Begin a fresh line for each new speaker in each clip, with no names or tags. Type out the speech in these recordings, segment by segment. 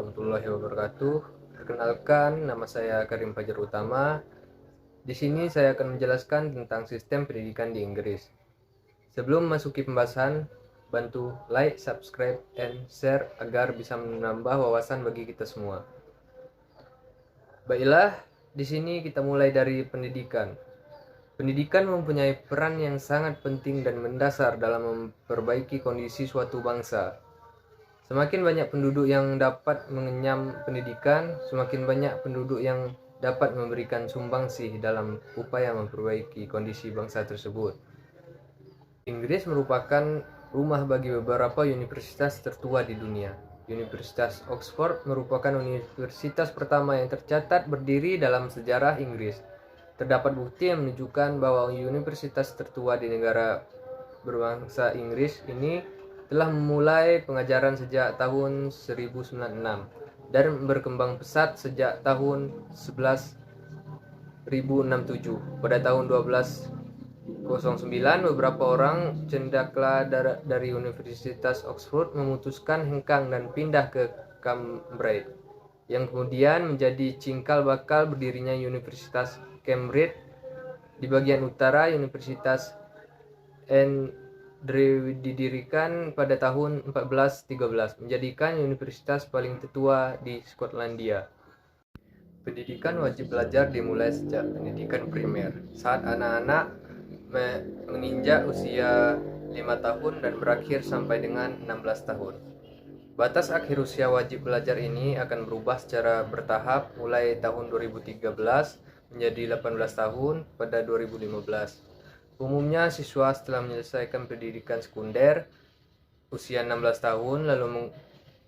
warahmatullahi wabarakatuh. Perkenalkan, nama saya Karim Fajar Utama. Di sini saya akan menjelaskan tentang sistem pendidikan di Inggris. Sebelum memasuki pembahasan, bantu like, subscribe, and share agar bisa menambah wawasan bagi kita semua. Baiklah, di sini kita mulai dari pendidikan. Pendidikan mempunyai peran yang sangat penting dan mendasar dalam memperbaiki kondisi suatu bangsa. Semakin banyak penduduk yang dapat mengenyam pendidikan, semakin banyak penduduk yang dapat memberikan sumbangsih dalam upaya memperbaiki kondisi bangsa tersebut. Inggris merupakan rumah bagi beberapa universitas tertua di dunia. Universitas Oxford merupakan universitas pertama yang tercatat berdiri dalam sejarah Inggris. Terdapat bukti yang menunjukkan bahwa universitas tertua di negara berbangsa Inggris ini telah memulai pengajaran sejak tahun 1096 dan berkembang pesat sejak tahun 11.067. Pada tahun 1209, beberapa orang cendekia dari Universitas Oxford memutuskan hengkang dan pindah ke Cambridge, yang kemudian menjadi cikal bakal berdirinya Universitas Cambridge. Di bagian utara, Universitas didirikan pada tahun 1413, menjadikan universitas paling tertua di Skotlandia. Pendidikan wajib belajar dimulai sejak pendidikan primer, saat anak-anak menginjak usia 5 tahun dan berakhir sampai dengan 16 tahun. Batas akhir usia wajib belajar ini akan berubah secara bertahap mulai tahun 2013 menjadi 18 tahun pada 2015. Umumnya siswa setelah menyelesaikan pendidikan sekunder usia 16 tahun lalu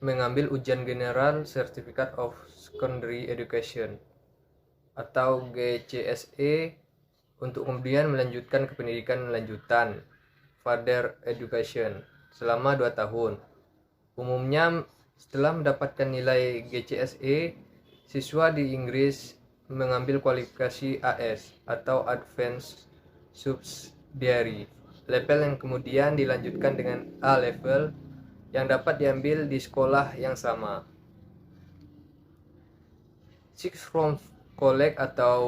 mengambil ujian General Certificate of Secondary Education atau GCSE untuk kemudian melanjutkan ke pendidikan lanjutan Further Education selama 2 tahun. Umumnya setelah mendapatkan nilai GCSE, siswa di Inggris mengambil kualifikasi AS atau Advanced Subsidiary level yang kemudian dilanjutkan dengan A level yang dapat diambil di sekolah yang sama. Sixth Form College atau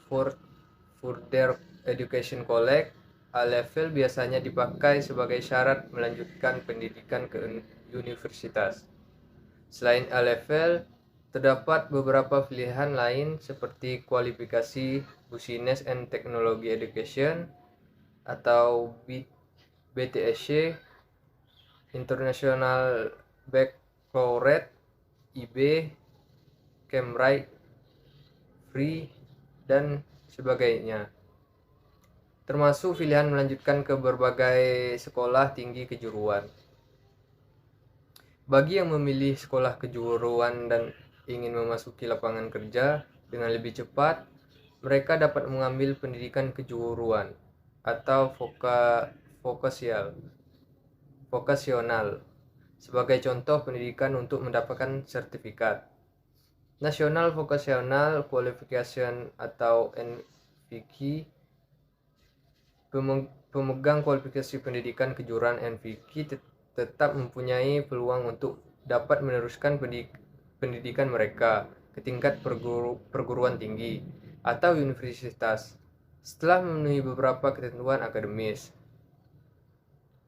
Further Education College A level biasanya dipakai sebagai syarat melanjutkan pendidikan ke universitas. Selain A level, terdapat beberapa pilihan lain seperti kualifikasi Business and Technology Education atau BTSC, International Baccalaureate, IB, Cambridge, Free, dan sebagainya. Termasuk pilihan melanjutkan ke berbagai sekolah tinggi kejuruan. Bagi yang memilih sekolah kejuruan dan ingin memasuki lapangan kerja dengan lebih cepat, mereka dapat mengambil pendidikan kejuruan atau vokasional sebagai contoh pendidikan untuk mendapatkan sertifikat. National Vocational Qualification atau NVQ, pemegang kualifikasi pendidikan kejuruan NVQ tetap mempunyai peluang untuk dapat meneruskan pendidikan mereka ke tingkat perguruan tinggi atau universitas setelah memenuhi beberapa ketentuan akademis.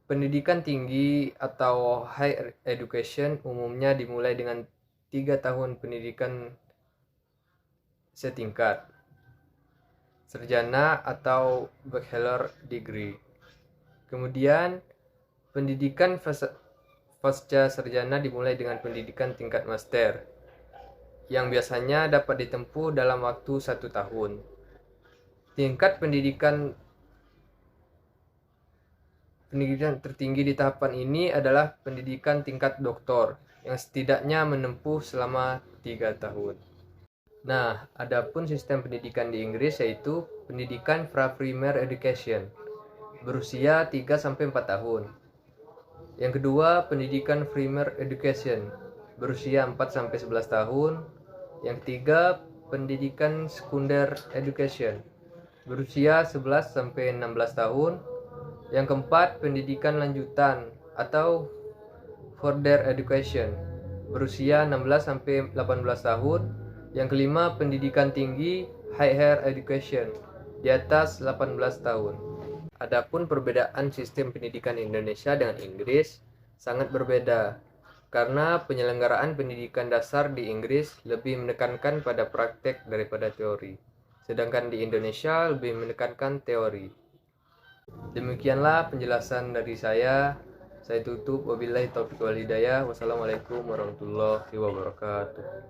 Pendidikan tinggi atau higher education umumnya dimulai dengan 3 tahun pendidikan setingkat sarjana atau bachelor degree. Kemudian pendidikan pasca sarjana dimulai dengan pendidikan tingkat master yang biasanya dapat ditempuh dalam waktu 1 tahun. Tingkat pendidikan tertinggi di tahapan ini adalah pendidikan tingkat doktor yang setidaknya menempuh selama 3 tahun. Nah, adapun sistem pendidikan di Inggris yaitu pendidikan pra-primary education berusia 3-4 tahun. Yang kedua, pendidikan primary education berusia 4-11 tahun. Yang ketiga, pendidikan sekunder education berusia 11-16 tahun. Yang keempat, pendidikan lanjutan atau further education berusia 16 sampai 18 tahun. Yang kelima, pendidikan tinggi higher education di atas 18 tahun. Adapun perbedaan sistem pendidikan Indonesia dengan Inggris sangat berbeda, karena penyelenggaraan pendidikan dasar di Inggris lebih menekankan pada praktek daripada teori, sedangkan di Indonesia lebih menekankan teori. Demikianlah penjelasan dari saya. Saya tutup. Wabillahi taufiq wal hidayah. Wassalamualaikum warahmatullahi wabarakatuh.